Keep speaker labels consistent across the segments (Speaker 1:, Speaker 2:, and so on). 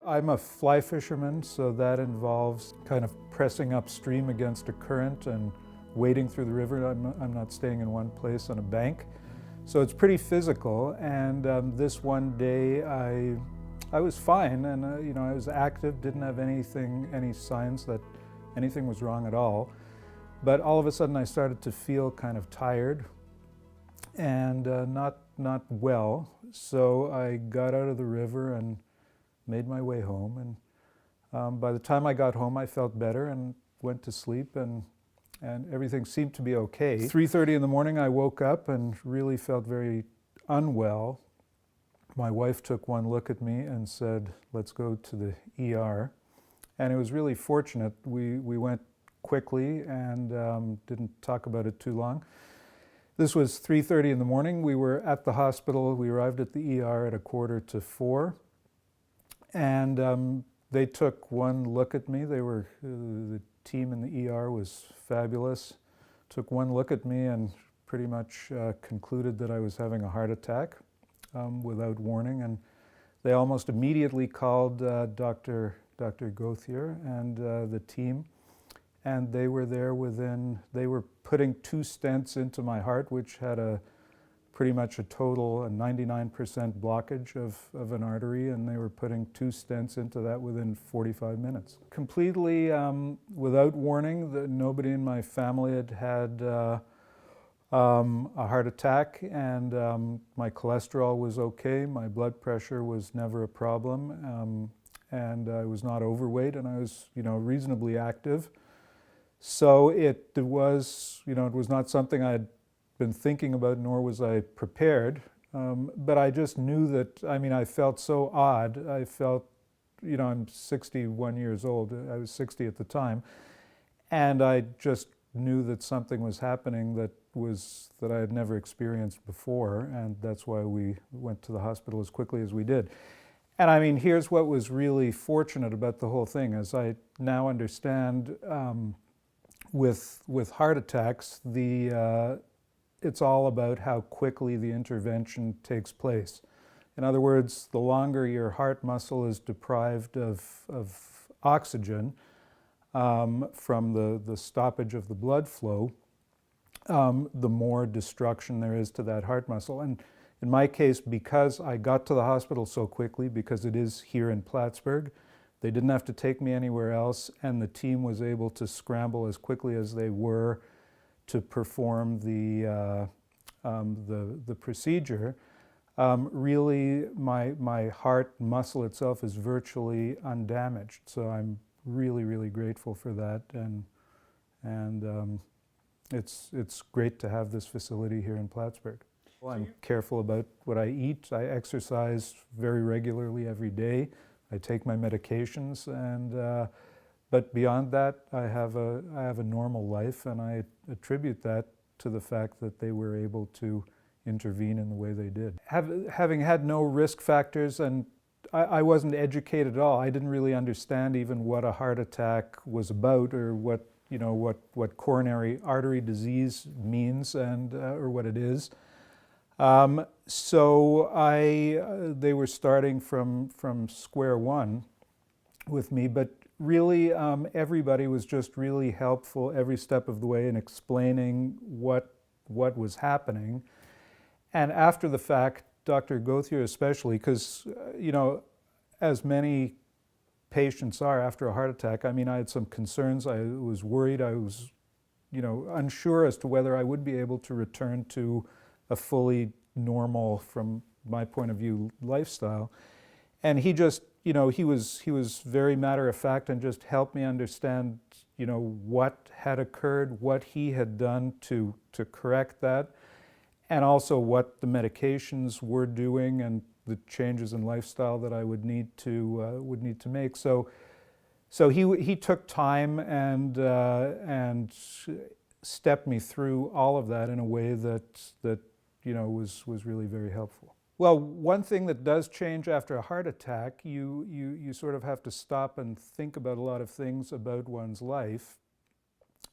Speaker 1: I'm a fly fisherman, so that involves kind of pressing upstream against a current and wading through the river. I'm not staying in one place on a bank. So it's pretty physical, and this one day I was fine, and I was active, didn't have any signs that anything was wrong at all. But all of a sudden I started to feel kind of tired and not well. So I got out of the river and made my way home, and by the time I got home I felt better and went to sleep, and everything seemed to be okay. 3:30 in the morning I woke up and really felt very unwell. My wife took one look at me and said, "Let's go to the ER." And it was really fortunate. We went quickly and didn't talk about it too long. This was 3:30 in the morning. We were at the hospital. We arrived at the ER at 3:45. And they took one look at me. The team in the ER was fabulous. Took one look at me and pretty much concluded that I was having a heart attack without warning. And they almost immediately called Dr. Gauthier and the team. And they were there they were putting 2 stents into my heart, which had pretty much a 99% blockage of an artery, and they were putting 2 stents into that within 45 minutes. Completely without warning. Nobody in my family had a heart attack, and my cholesterol was okay, my blood pressure was never a problem, and I was not overweight, and I was reasonably active. So it was not something I had been thinking about, nor was I prepared, but I just knew that, I felt so odd. I felt, I'm 61 years old, I was 60 at the time, and I just knew that something was happening that I had never experienced before, and that's why we went to the hospital as quickly as we did. And here's what was really fortunate about the whole thing, as I now understand, with heart attacks, it's all about how quickly the intervention takes place. In other words, the longer your heart muscle is deprived of oxygen from the stoppage of the blood flow, the more destruction there is to that heart muscle. And in my case, because I got to the hospital so quickly, because it is here in Plattsburgh, they didn't have to take me anywhere else, and the team was able to scramble as quickly as they were to perform the procedure. Really, my heart muscle itself is virtually undamaged, so I'm really, really grateful for that, and it's great to have this facility here in Plattsburgh. Well, I'm careful about what I eat. I exercise very regularly every day. I take my medications, and but beyond that, I have a normal life, and I attribute that to the fact that they were able to intervene in the way they did. Having had no risk factors, and I wasn't educated at all. I didn't really understand even what a heart attack was about, or what coronary artery disease means, and or what it is. So they were starting from square one with me, but really everybody was just really helpful every step of the way in explaining what was happening. And after the fact, Dr. Gauthier especially, because as many patients are after a heart attack, I had some concerns. I was worried. I was unsure as to whether I would be able to return to a fully normal, from my point of view, lifestyle. And he just, he was very matter of fact and just helped me understand, what had occurred, what he had done to correct that, and also what the medications were doing and the changes in lifestyle that I would need to make. So he took time and stepped me through all of that in a way that was really very helpful. Well, one thing that does change after a heart attack, you sort of have to stop and think about a lot of things about one's life.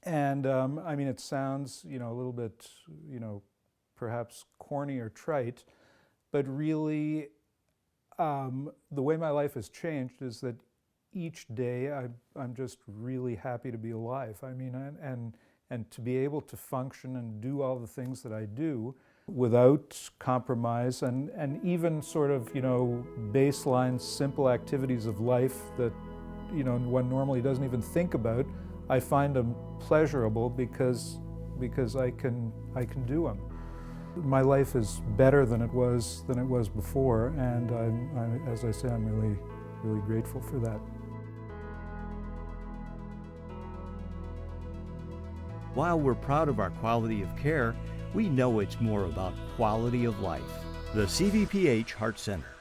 Speaker 1: And it sounds, a little bit, perhaps corny or trite, but really The way my life has changed is that each day I'm just really happy to be alive. I mean, and to be able to function and do all the things that I do without compromise, and even sort of, you know, baseline simple activities of life that, you know, one normally doesn't even think about, I find them pleasurable because I can do them. My life is better than it was before, and as I say, I'm really grateful for that.
Speaker 2: While we're proud of our quality of care, we know it's more about quality of life. The CVPH Heart Center.